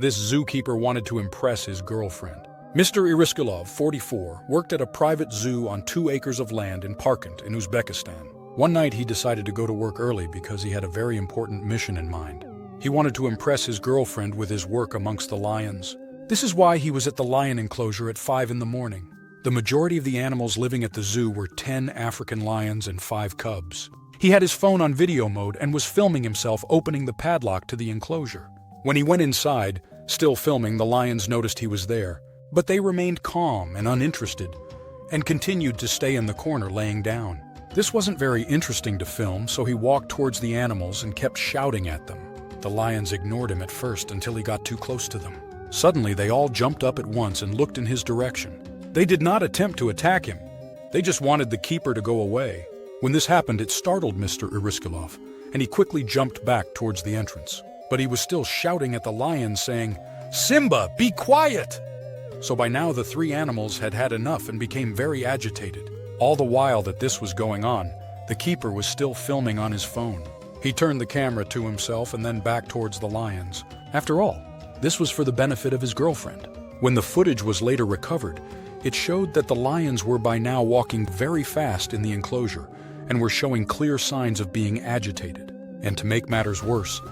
This zookeeper wanted to impress his girlfriend. Mr. Iriskulov, 44, worked at a private zoo on 2 acres of land in Parkent in Uzbekistan. One night he decided to go to work early because he had a very important mission in mind. He wanted to impress his girlfriend with his work amongst the lions. This is why he was at the lion enclosure at 5 in the morning. The majority of the animals living at the zoo were 10 African lions and 5 cubs. He had his phone on video mode and was filming himself opening the padlock to the enclosure. When he went inside, still filming, the lions noticed he was there, but they remained calm and uninterested and continued to stay in the corner laying down. This wasn't very interesting to film, so he walked towards the animals and kept shouting at them. The lions ignored him at first until he got too close to them. Suddenly, they all jumped up at once and looked in his direction. They did not attempt to attack him. They just wanted the keeper to go away. When this happened, it startled Mr. Iriskulov, and he quickly jumped back towards the entrance. But he was still shouting at the lions, saying, "Simba, be quiet!" So by now the 3 animals had had enough and became very agitated. All the while that this was going on, the keeper was still filming on his phone. He turned the camera to himself and then back towards the lions. After all, this was for the benefit of his girlfriend. When the footage was later recovered, it showed that the lions were by now walking very fast in the enclosure and were showing clear signs of being agitated. And to make matters worse,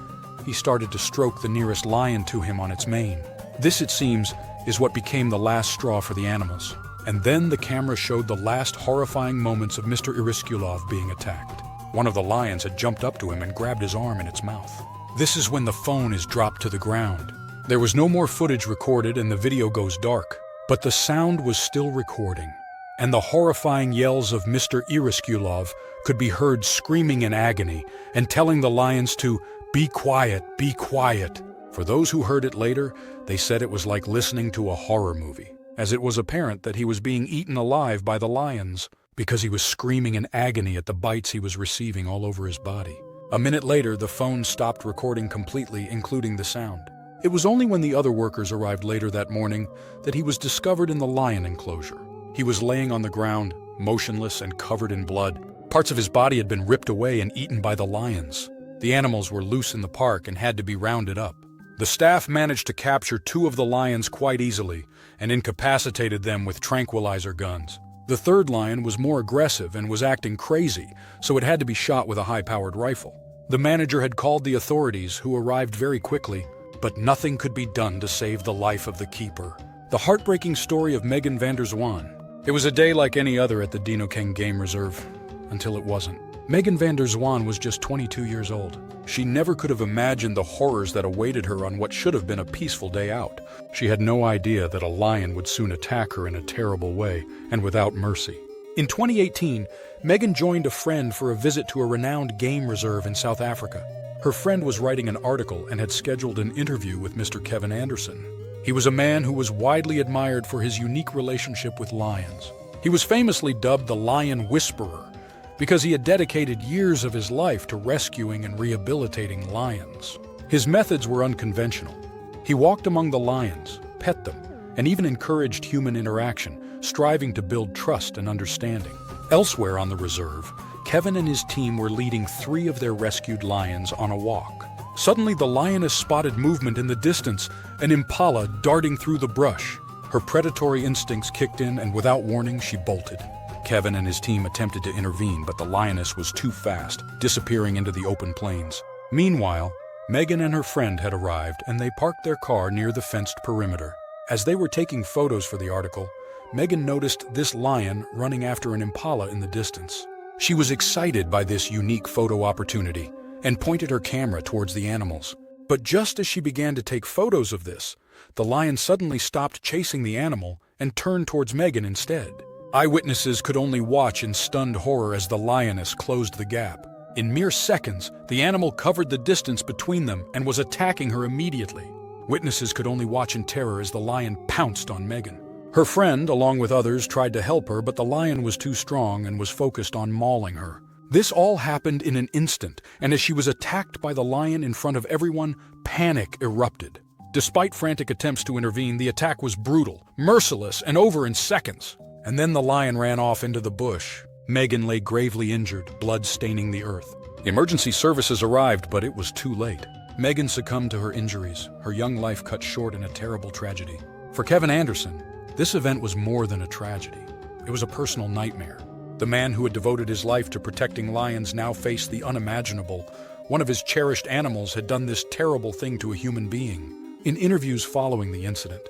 he started to stroke the nearest lion to him on its mane. This, it seems, is what became the last straw for the animals. And then the camera showed the last horrifying moments of Mr. Iriskulov being attacked. One of the lions had jumped up to him and grabbed his arm in its mouth. This is when the phone is dropped to the ground. There was no more footage recorded and the video goes dark, but the sound was still recording, and the horrifying yells of Mr. Iriskulov could be heard screaming in agony and telling the lions to be quiet, be quiet. For those who heard it later, they said it was like listening to a horror movie, as it was apparent that he was being eaten alive by the lions because he was screaming in agony at the bites he was receiving all over his body. A minute later, the phone stopped recording completely, including the sound. It was only when the other workers arrived later that morning that he was discovered in the lion enclosure. He was laying on the ground, motionless and covered in blood. Parts of his body had been ripped away and eaten by the lions. The animals were loose in the park and had to be rounded up. The staff managed to capture 2 of the lions quite easily and incapacitated them with tranquilizer guns. The 3rd lion was more aggressive and was acting crazy, so it had to be shot with a high-powered rifle. The manager had called the authorities, who arrived very quickly, but nothing could be done to save the life of the keeper. The heartbreaking story of Megan van der Zwaan. It was a day like any other at the Dinokeng Game Reserve, until it wasn't. Megan van der Zwaan was just 22 years old. She never could have imagined the horrors that awaited her on what should have been a peaceful day out. She had no idea that a lion would soon attack her in a terrible way and without mercy. In 2018, Megan joined a friend for a visit to a renowned game reserve in South Africa. Her friend was writing an article and had scheduled an interview with Mr. Kevin Anderson. He was a man who was widely admired for his unique relationship with lions. He was famously dubbed the Lion Whisperer because he had dedicated years of his life to rescuing and rehabilitating lions. His methods were unconventional. He walked among the lions, pet them, and even encouraged human interaction, striving to build trust and understanding. Elsewhere on the reserve, Kevin and his team were leading 3 of their rescued lions on a walk. Suddenly, the lioness spotted movement in the distance, an impala darting through the brush. Her predatory instincts kicked in, and without warning, she bolted. Kevin and his team attempted to intervene, but the lioness was too fast, disappearing into the open plains. Meanwhile, Megan and her friend had arrived, and they parked their car near the fenced perimeter. As they were taking photos for the article, Megan noticed this lion running after an impala in the distance. She was excited by this unique photo opportunity and pointed her camera towards the animals. But just as she began to take photos of this, the lion suddenly stopped chasing the animal and turned towards Megan instead. Eyewitnesses could only watch in stunned horror as the lioness closed the gap. In mere seconds, the animal covered the distance between them and was attacking her immediately. Witnesses could only watch in terror as the lion pounced on Megan. Her friend, along with others, tried to help her, but the lion was too strong and was focused on mauling her. This all happened in an instant, and as she was attacked by the lion in front of everyone, panic erupted. Despite frantic attempts to intervene, the attack was brutal, merciless, and over in seconds. And then the lion ran off into the bush. Megan lay gravely injured, blood staining the earth. Emergency services arrived, but it was too late. Megan succumbed to her injuries, her young life cut short in a terrible tragedy. For Kevin Anderson, this event was more than a tragedy. It was a personal nightmare. The man who had devoted his life to protecting lions now faced the unimaginable. One of his cherished animals had done this terrible thing to a human being. In interviews following the incident,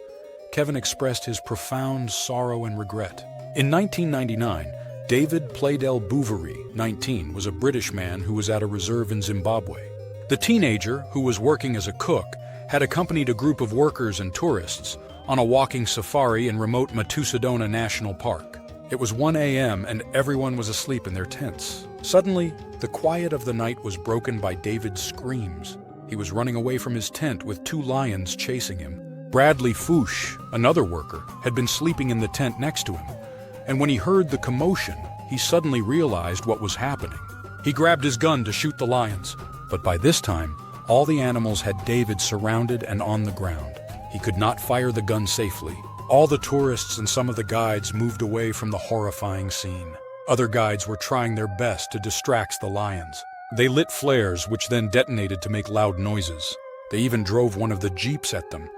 Kevin expressed his profound sorrow and regret. In 1999, David Playdell Bouverie, 19, was a British man who was at a reserve in Zimbabwe. The teenager, who was working as a cook, had accompanied a group of workers and tourists on a walking safari in remote Matusadona National Park. It was 1 a.m. and everyone was asleep in their tents. Suddenly, the quiet of the night was broken by David's screams. He was running away from his tent with 2 lions chasing him. Bradley Fouche, another worker, had been sleeping in the tent next to him, and when he heard the commotion, he suddenly realized what was happening. He grabbed his gun to shoot the lions, but by this time, all the animals had David surrounded and on the ground. He could not fire the gun safely. All the tourists and some of the guides moved away from the horrifying scene. Other guides were trying their best to distract the lions. They lit flares, which then detonated to make loud noises. They even drove one of the jeeps at them.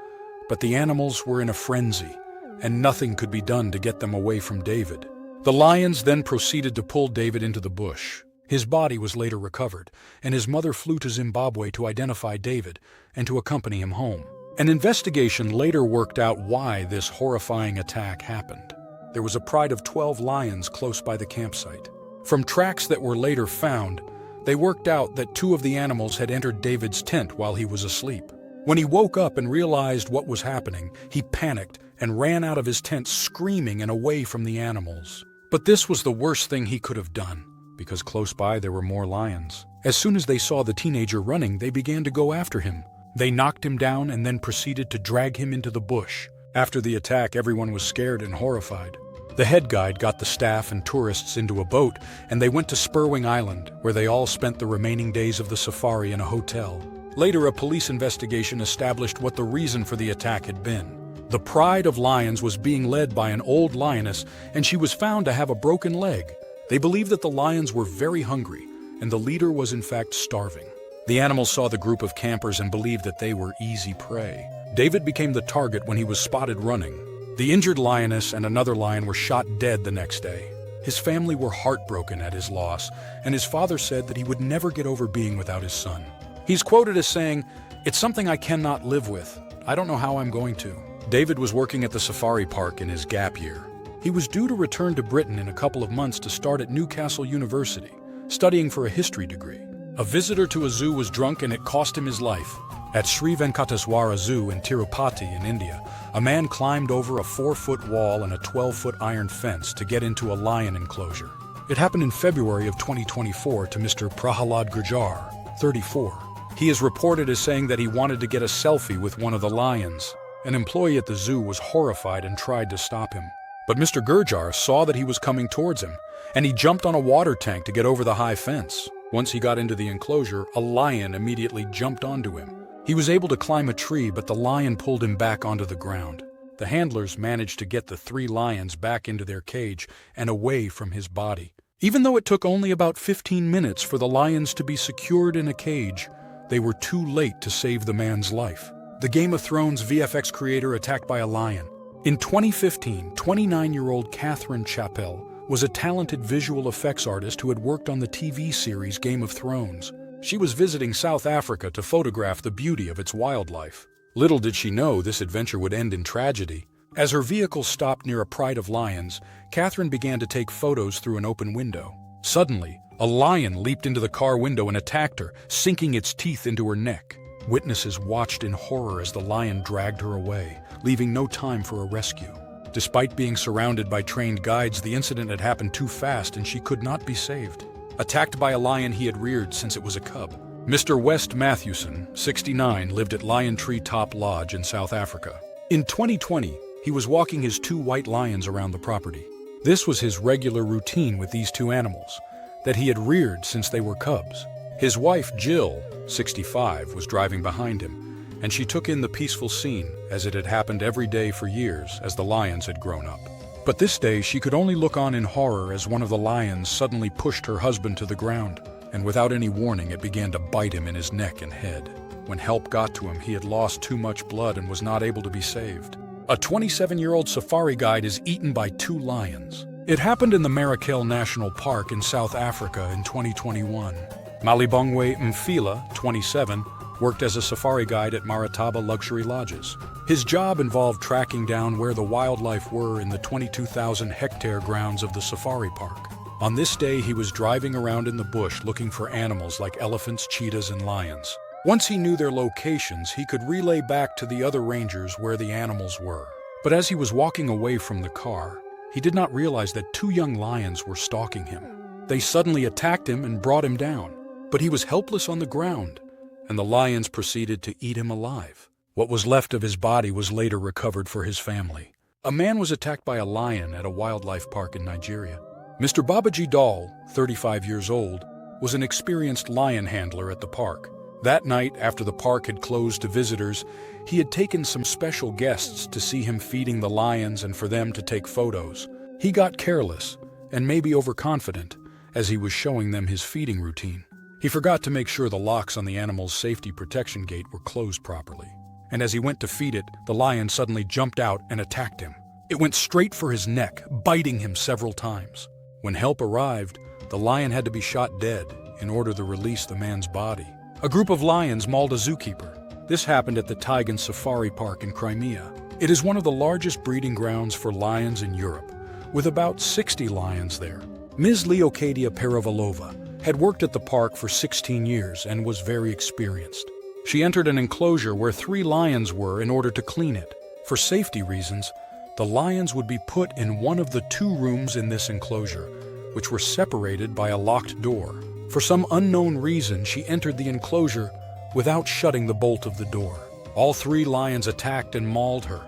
But the animals were in a frenzy, and nothing could be done to get them away from David. The lions then proceeded to pull David into the bush. His body was later recovered, and his mother flew to Zimbabwe to identify David and to accompany him home. An investigation later worked out why this horrifying attack happened. There was a pride of 12 lions close by the campsite. From tracks that were later found, they worked out that 2 of the animals had entered David's tent while he was asleep. When he woke up and realized what was happening, he panicked and ran out of his tent screaming and away from the animals. But this was the worst thing he could have done, because close by there were more lions. As soon as they saw the teenager running, they began to go after him. They knocked him down and then proceeded to drag him into the bush. After the attack, everyone was scared and horrified. The head guide got the staff and tourists into a boat, and they went to Spurwing Island, where they all spent the remaining days of the safari in a hotel. Later, a police investigation established what the reason for the attack had been. The pride of lions was being led by an old lioness, and she was found to have a broken leg. They believed that the lions were very hungry, and the leader was in fact starving. The animals saw the group of campers and believed that they were easy prey. David became the target when he was spotted running. The injured lioness and another lion were shot dead the next day. His family were heartbroken at his loss, and his father said that he would never get over being without his son. He's quoted as saying, "It's something I cannot live with. I don't know how I'm going to." David was working at the safari park in his gap year. He was due to return to Britain in a couple of months to start at Newcastle University, studying for a history degree. A visitor to a zoo was drunk and it cost him his life. At Sri Venkateswara Zoo in Tirupati in India, a man climbed over a 4-foot wall and a 12-foot iron fence to get into a lion enclosure. It happened in February of 2024 to Mr. Prahalad Gurjar, 34. He is reported as saying that he wanted to get a selfie with one of the lions. An employee at the zoo was horrified and tried to stop him. But Mr. Gurjar saw that he was coming towards him, and he jumped on a water tank to get over the high fence. Once he got into the enclosure, a lion immediately jumped onto him. He was able to climb a tree, but the lion pulled him back onto the ground. The handlers managed to get the 3 lions back into their cage and away from his body. Even though it took only about 15 minutes for the lions to be secured in a cage, they were too late to save the man's life. The Game of Thrones VFX creator attacked by a lion. In 2015, 29-year-old Catherine Chappell was a talented visual effects artist who had worked on the TV series Game of Thrones. She was visiting South Africa to photograph the beauty of its wildlife. Little did she know this adventure would end in tragedy. As her vehicle stopped near a pride of lions, Catherine began to take photos through an open window. Suddenly, a lion leaped into the car window and attacked her, sinking its teeth into her neck. Witnesses watched in horror as the lion dragged her away, leaving no time for a rescue. Despite being surrounded by trained guides, the incident had happened too fast and she could not be saved. Attacked by a lion he had reared since it was a cub. Mr. West Mathewson, 69, lived at Lion Tree Top Lodge in South Africa. In 2020, he was walking his 2 white lions around the property. This was his regular routine with these 2 animals that he had reared since they were cubs. His wife, Jill, 65, was driving behind him, and she took in the peaceful scene as it had happened every day for years as the lions had grown up. But this day she could only look on in horror as one of the lions suddenly pushed her husband to the ground, and without any warning it began to bite him in his neck and head. When help got to him, he had lost too much blood and was not able to be saved. A 27-year-old safari guide is eaten by 2 lions. It happened in the Marrakech National Park in South Africa in 2021. Malibongwe Mfila, 27, worked as a safari guide at Marataba Luxury Lodges. His job involved tracking down where the wildlife were in the 22,000-hectare grounds of the safari park. On this day, he was driving around in the bush looking for animals like elephants, cheetahs, and lions. Once he knew their locations, he could relay back to the other rangers where the animals were. But as he was walking away from the car, he did not realize that 2 young lions were stalking him. They suddenly attacked him and brought him down, but he was helpless on the ground, and the lions proceeded to eat him alive. What was left of his body was later recovered for his family. A man was attacked by a lion at a wildlife park in Nigeria. Mr. Babaji Dal, 35 years old, was an experienced lion handler at the park. That night, after the park had closed to visitors, he had taken some special guests to see him feeding the lions and for them to take photos. He got careless and maybe overconfident as he was showing them his feeding routine. He forgot to make sure the locks on the animal's safety protection gate were closed properly. And as he went to feed it, the lion suddenly jumped out and attacked him. It went straight for his neck, biting him several times. When help arrived, the lion had to be shot dead in order to release the man's body. A group of lions mauled a zookeeper. This happened at the Tigan Safari Park in Crimea. It is one of the largest breeding grounds for lions in Europe, with about 60 lions there. Ms. Leocadia Perivalova had worked at the park for 16 years and was very experienced. She entered an enclosure where 3 lions were in order to clean it. For safety reasons, the lions would be put in one of the 2 rooms in this enclosure, which were separated by a locked door. For some unknown reason, she entered the enclosure without shutting the bolt of the door. All 3 lions attacked and mauled her,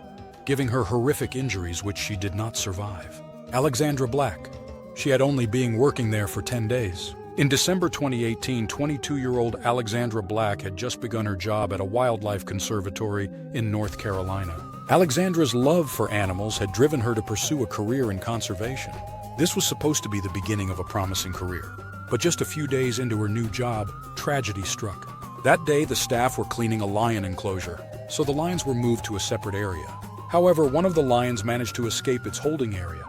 giving her horrific injuries which she did not survive. Alexandra Black. She had only been working there for 10 days. In December 2018, 22-year-old Alexandra Black had just begun her job at a wildlife conservatory in North Carolina. Alexandra's love for animals had driven her to pursue a career in conservation. This was supposed to be the beginning of a promising career. But just a few days into her new job, tragedy struck. That day, the staff were cleaning a lion enclosure, so the lions were moved to a separate area. However, one of the lions managed to escape its holding area,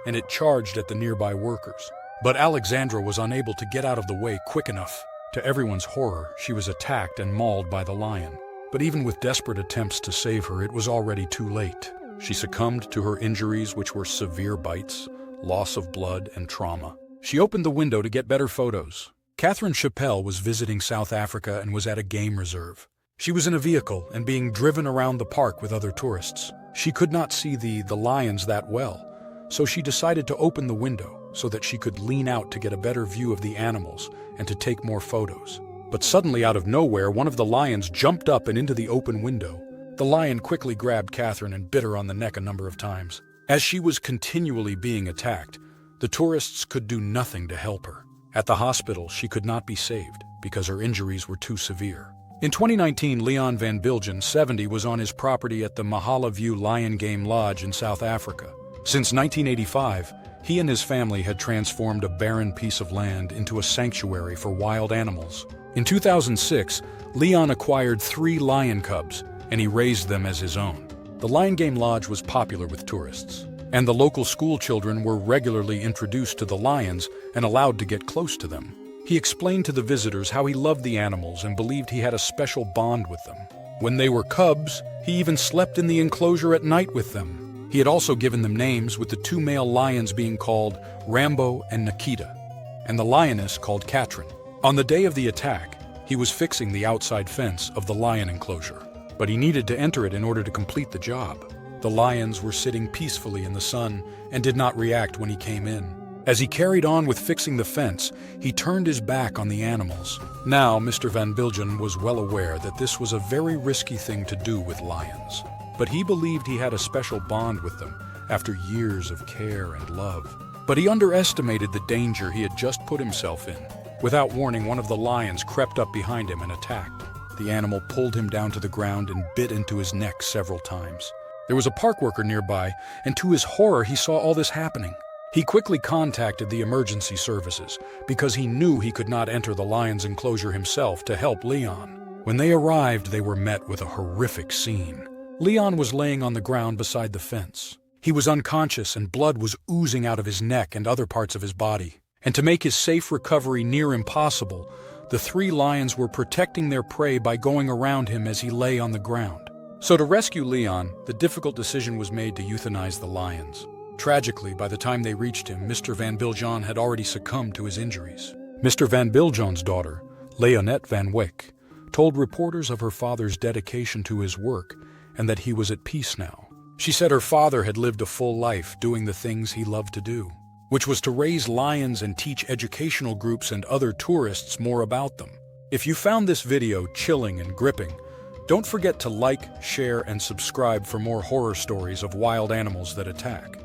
and it charged at the nearby workers. But Alexandra was unable to get out of the way quick enough. To everyone's horror, she was attacked and mauled by the lion. But even with desperate attempts to save her, it was already too late. She succumbed to her injuries, which were severe bites, loss of blood, and trauma. She opened the window to get better photos. Catherine Chappelle was visiting South Africa and was at a game reserve. She was in a vehicle and being driven around the park with other tourists. She could not see the lions that well, so she decided to open the window so that she could lean out to get a better view of the animals and to take more photos. But suddenly, out of nowhere, one of the lions jumped up and into the open window. The lion quickly grabbed Catherine and bit her on the neck a number of times. As she was continually being attacked, the tourists could do nothing to help her. At the hospital, she could not be saved because her injuries were too severe. In 2019, Leon Van Bilgen, 70, was on his property at the Mahala View Lion Game Lodge in South Africa. Since 1985, he and his family had transformed a barren piece of land into a sanctuary for wild animals. In 2006, Leon acquired 3 lion cubs, and he raised them as his own. The Lion Game Lodge was popular with tourists, and the local school children were regularly introduced to the lions and allowed to get close to them. He explained to the visitors how he loved the animals and believed he had a special bond with them. When they were cubs, he even slept in the enclosure at night with them. He had also given them names, with the 2 male lions being called Rambo and Nikita, and the lioness called Katrin. On the day of the attack, he was fixing the outside fence of the lion enclosure, but he needed to enter it in order to complete the job. The lions were sitting peacefully in the sun and did not react when he came in. As he carried on with fixing the fence, he turned his back on the animals. Now, Mr. Van Bilgen was well aware that this was a very risky thing to do with lions, but he believed he had a special bond with them after years of care and love. But he underestimated the danger he had just put himself in. Without warning, one of the lions crept up behind him and attacked. The animal pulled him down to the ground and bit into his neck several times. There was a park worker nearby, and to his horror, he saw all this happening. He quickly contacted the emergency services because he knew he could not enter the lion's enclosure himself to help Leon. When they arrived, they were met with a horrific scene. Leon was laying on the ground beside the fence. He was unconscious and blood was oozing out of his neck and other parts of his body. And to make his safe recovery near impossible, the 3 lions were protecting their prey by going around him as he lay on the ground. So to rescue Leon, the difficult decision was made to euthanize the lions. Tragically, by the time they reached him, Mr. Van Biljon had already succumbed to his injuries. Mr. Van Biljon's daughter, Leonette Van Wyck, told reporters of her father's dedication to his work and that he was at peace now. She said her father had lived a full life doing the things he loved to do, which was to raise lions and teach educational groups and other tourists more about them. If you found this video chilling and gripping, don't forget to like, share, and subscribe for more horror stories of wild animals that attack.